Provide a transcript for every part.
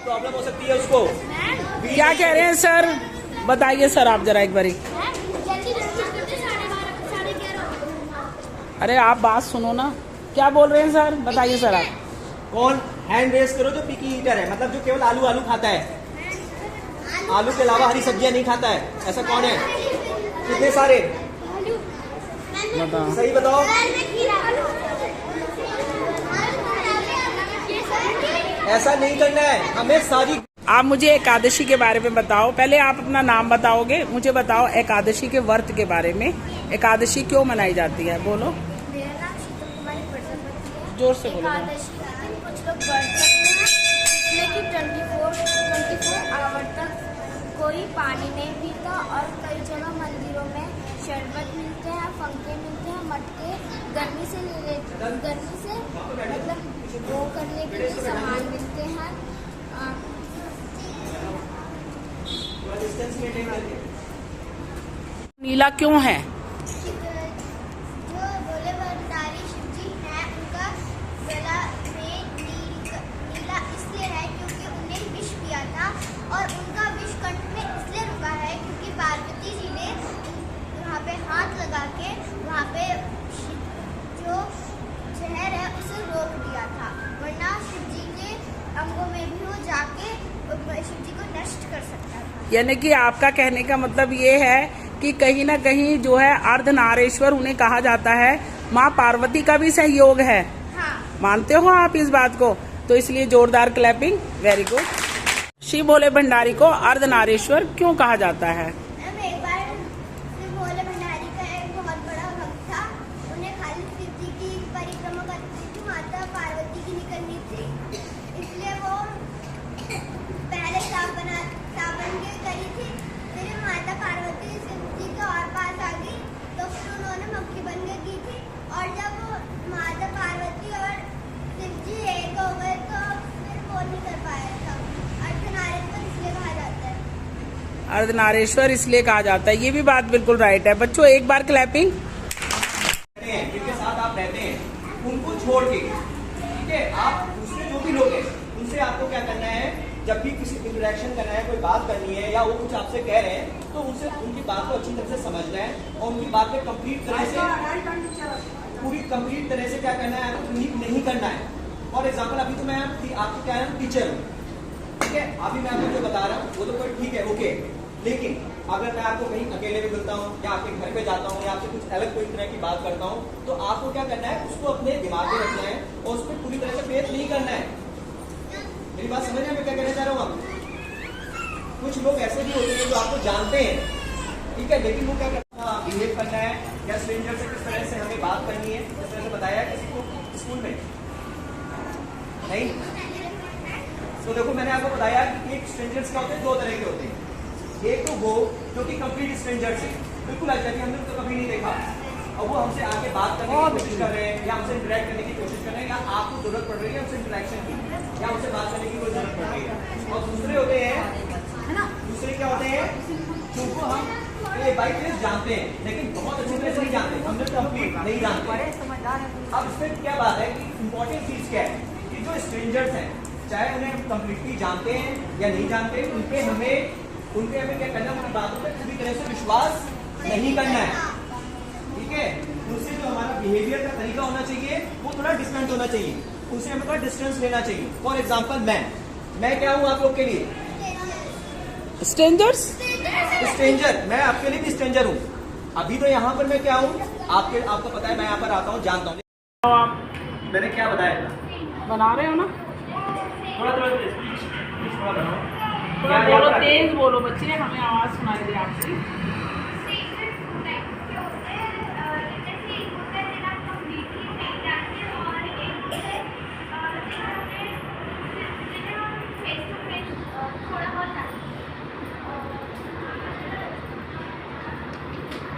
Problem हो सकती है उसको। क्या कह रहे हैं सर, बताइए सर आप जरा एक बारी। अरे आप बात सुनो ना, क्या बोल रहे हैं सर, बताइए सर आप। कौन हैंड रेस करो जो पिकी ईटर है, मतलब जो केवल आलू आलू खाता है, आलू के अलावा हरी सब्जियां नहीं खाता है, ऐसा कौन है? कितने सारे? बताओ। सही बताओ। ऐसा नहीं करना है हमें सारी। आप मुझे एकादशी के बारे में बताओ, पहले आप अपना नाम बताओगे, मुझे बताओ एकादशी के व्रत के बारे में। एकादशी क्यों मनाई जाती है, बोलो। मेरा नाम शीतल कुमारी प्रजापति है। जोर से बोलो। एकादशी के दिन कुछ लोग व्रत रखते हैं जिसमें कि 24 आवर तक कोई पानी नहीं पीता, और कई जगह मंदिरों में शरबत मिलते हैं, फंके मिलते हैं, मटके गर्मी से मतलब वो करने के लिए सामान मिलते हैं। नीला क्यों है? जो बोले भंडारी शिव जी हैं, उनका गला में नीला इसलिए है क्योंकि उन्हें विष पिया था, और उनका विष कंठ में इसलिए रुका है क्योंकि पार्वती जी ने वहाँ पे हाथ लगा के वहाँ पे जो जहर है उसे रोक दिया था, वरना शिव जी के अंगों में भी वो जाके शिव जी को नष्ट कर सकता था। यानी कि आपका कहने का मतलब ये है कि कहीं ना कहीं जो है अर्धनारेश्वर उन्हें कहा जाता है, माँ पार्वती का भी सहयोग है। हाँ। मानते हो आप इस बात को? तो इसलिए जोरदार क्लैपिंग, वेरी गुड। शिव भोले भंडारी को अर्धनारेश्वर क्यों कहा जाता है? एक बार शिव भोले भंडारी का एक बहुत बड़ा भक्त था, उन्हें खाली शिव जी की परिक्रमा करनी थी, माता पार्वती की निकलनी थी, इसलिए वो पहले साबन के करी थी, फिर माता पार्वती शिव जी के और पास आ गई, तो फिर उन्होंने मक्खी बन के की थी, और जब माता पार्वती और शिव जी एक हो गए तो फिर वो नहीं कर पाया था। अर्धनारेश्वर इसलिए कहा जाता है। अर्धनारेश्वर इसलिए कहा जाता है, ये भी बात बिल्कुल राइट है। बच्चों एक बार क्लैपिंग। जिनके साथ आप रहते हैं उनको छोड़ के, ठीक है, आप दूसरे जो भी लोग हैं उनसे आपको क्या करना है, जब भी किसी इंटरेक्शन करना है, कोई बात करनी है, या वो कुछ आपसे कह रहे हैं, तो उनसे उनकी बात को अच्छी तरह से समझना है, और उनकी बात में कंप्लीट तरह से पूरी कंप्लीट तरह से क्या करना है, नहीं करना है। फॉर एग्जाम्पल अभी तो मैं आपको क्या है, टीचर हूँ, ठीक है, अभी मैं आपको जो बता रहा हूँ वो तो कोई ठीक है, ओके, लेकिन अगर मैं आपको कहीं अकेले भी मिलता हूँ या आपके घर पे जाता हूँ या आपसे कुछ अलग कोई तरह की बात करता हूँ, तो आपको क्या करना है, उसको अपने दिमाग में रखना है और उस पर पूरी तरह से फेथ नहीं करना है। मेरी बात समझ में क्या कहना चाह रहा हूँ आप? कुछ लोग ऐसे भी होते हैं जो आपको जानते हैं, ठीक है, लेकिन वो क्या करना है, बिहेव करना है, या स्ट्रेंजर से किस तरह से हमें बात करनी है, जिस तरह से बताया है किसी को स्कूल में नहीं। तो देखो मैंने आपको बताया कि एक स्ट्रेंजर्स क्या होते हैं, दो तरह के होते हैं। एक तो वो जो कि कंप्लीट स्ट्रेंजर्स है, बिल्कुल ऐसा कि हमने तो कभी नहीं देखा, और वो हमसे आके बात करने की कोशिश कर रहे हैं, या हमसे इंटरेक्ट करने की कोशिश कर रहे हैं, या आपको जरूरत पड़ रही है हमसे इंटरेक्शन की, या हमसे बात करने की कोई जरूरत पड़ रही है। और दूसरे होते हैं, दूसरे क्या होते हैं, जिनको हम बाई फेस जानते हैं, लेकिन बहुत अच्छी तरह से नहीं जानते, हमने कंप्लीट नहीं जानते। अब इसमें क्या बात है कि इंपॉर्टेंट चीज क्या है कि जो स्ट्रेंजर्स हैं, चाहे उन्हें कंप्लीटली जानते हैं या नहीं जानते, उनके हमें क्या करना है, उनकी बातों पर पूरी तरह से विश्वास नहीं करना है, ठीक है। उनसे जो हमारा बिहेवियर का तरीका होना चाहिए वो थोड़ा डिफरेंट होना चाहिए, उनसे हमें थोड़ा डिस्टेंस लेना चाहिए। फॉर एग्जाम्पल मैं क्या हूँ आप लोग के लिए? स्ट्रेंजर्स, स्ट्रेंजर, मैं आपके लिए भी स्ट्रेंजर हूँ। अभी तो यहाँ पर मैं क्या हूँ, आपको पता है, मैं यहाँ पर आता हूँ, जानता हूँ। आप मैंने क्या बताया था? बना रहे हो ना? थोड़ा बोलो, तेज बोलो बच्चे, हमें आवाज सुनाई दे आपकी।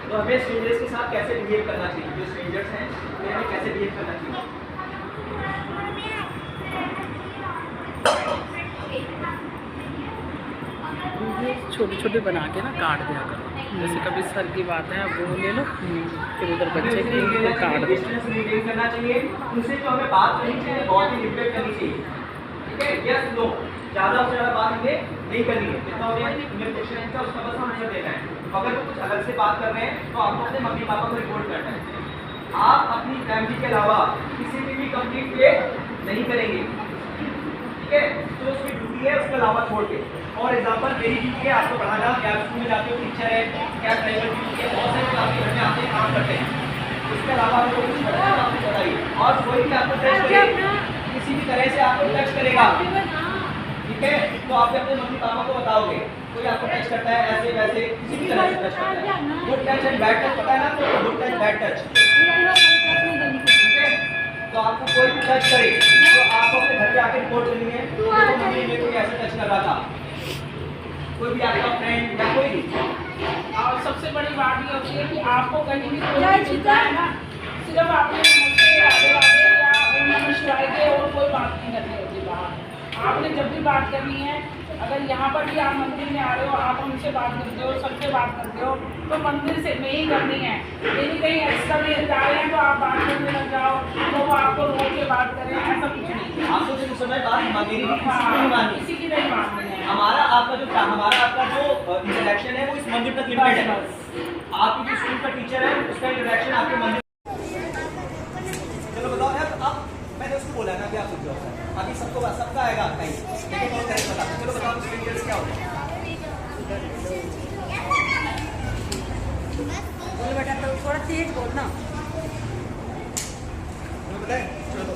तो हमें स्ट्रेंजर्स के साथ कैसे बिहेव करना चाहिए, जो स्ट्रेंजर्स हैं तो हमें कैसे बिहेव करना चाहिए? छोटे छोटे बना के ना काट दिया करो, जैसे कभी सर की बात है वो ले लो, फिर उधर बच्चे की फिर काट दो। मेंटेन करना चाहिए, उनसे जो हमें बात करनी चाहिए बहुत ही लिमिटेड करनी चाहिए, ठीक है, यस नो, ज्यादा से ज्यादा बात इन्हें नहीं करनी है, जितना उन्हें क्वेश्चन है उसका बस आंसर देना है। अगर वो कुछ अलग से बात कर रहे हैं तो आपको अपने मम्मी पापा को रिपोर्ट करना है। आप अपनी फैमिली के अलावा किसी पे भी कंप्लीट पे नहीं करेंगे, ठीक है? तो उसकी ड्यूटी है उसके अलावा छोड़ के। और एग्जाम्पल मेरी ड्यूटी है आपको पढ़ाना, क्या स्कूल में जाते हो टीचर है, क्या प्राइवेट ड्यूटी है, बहुत सारे आपके घर में आते हैं काम करते हैं, उसके अलावा आपको कुछ करना है आपको बताइए। और कोई भी आपको टच करेगा, किसी भी तरह से आपको टच करेगा, ठीक है, तो आप अपने मम्मी पापा को बताओगे। कोई आपको टच करता है ऐसे वैसे किसी भी तरह से टच करता है, good touch and bad touch पता है ना, तो गुड टच बैड टच, ठीक है? तो आपको कोई भी टच करे तो आपको अपने घर पे आके रिपोर्ट करनी है, तो मम्मी ने कोई ऐसे टच कर रहा था, कोई भी आपका फ्रेंड या कोई भी। और सबसे बड़ी बात ये होती है कि आपको कहीं भी कोई भी चिंता है ना, सिर्फ आपने नमस्ते राधे राधे या ओम नमः शिवाय के और कोई बात नहीं करनी होती बाहर। आपने जब भी बात करनी है, अगर यहाँ पर भी आप मंदिर में आ रहे हो, आप उनसे बात करते हो, सबसे बात करते हो, तो मंदिर से में ही करनी है। यदि कहीं एक्स्ट्रा भी जा रहे हैं तो आप बात करने लग जाओ, तो वो आपको रोक के बात करें, ऐसा कुछ नहीं। आपको जो समय बात मेरी भी किसी की नहीं माननी, किसी की नहीं माननी है। हमारा आपका जो इंटरेक्शन है वो इस मंदिर तक लिमिटेड है। आपकी जो स्कूल का टीचर है उसका इंटरेक्शन आपके मंदिर। चलो बताओ यार, अब मैंने उसको बोला ना कि आप रुक जाओ, अभी सबका आएगा नहीं, लेकिन कौन करेक्ट बता। चलो बताओ स्ट्रेंजर्स क्या होते हैं? बेटा तो थोड़ा तेज बोलना। बताए चलो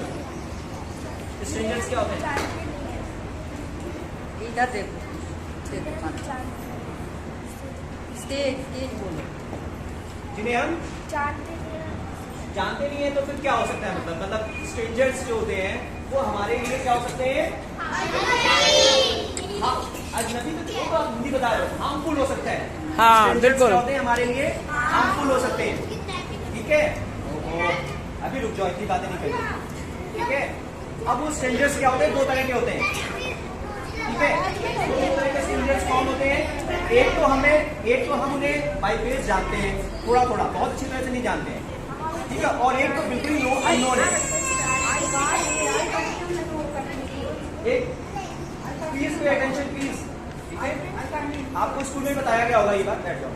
स्ट्रेंजर्स क्या होते हैं? इधर देखो, तेज तेज बोलो। जिन्हें हम जानते नहीं है तो फिर क्या हो सकता है? मतलब स्ट्रेंजर्स जो होते हैं वो हमारे लिए क्या हो सकते हैं? हाँ, अजनबी तो देखो, आप हिंदी बता रहे हो, हार्मफुल हो सकता है। हाँ Strangers बिल्कुल। क्या होते हैं हमारे लिए? हार्मफुल हो सकते हैं, ठीक है? अभी रुक जाओ, इतनी बातें नहीं करेंगे, ठीक है? अब वो स्ट्रेंजर्स क्या होते हैं? दो तरह के होते हैं, ठीक है? दो तरह के स्ट्रेंजर्स कौन होते हैं? एक तो हम उन्हें बाय फेस जानते हैं, थोड़ा थोड़ा, बहुत अच्छी तरह से नहीं जानते हैं, ठीक है? और एक तो बिल्कुल ही अननोन है। एक प्लीज पे अटेंशन प्लीज, ठीक है? आपको स्कूल में बताया गया होगा ये बात, बैठ जाओ।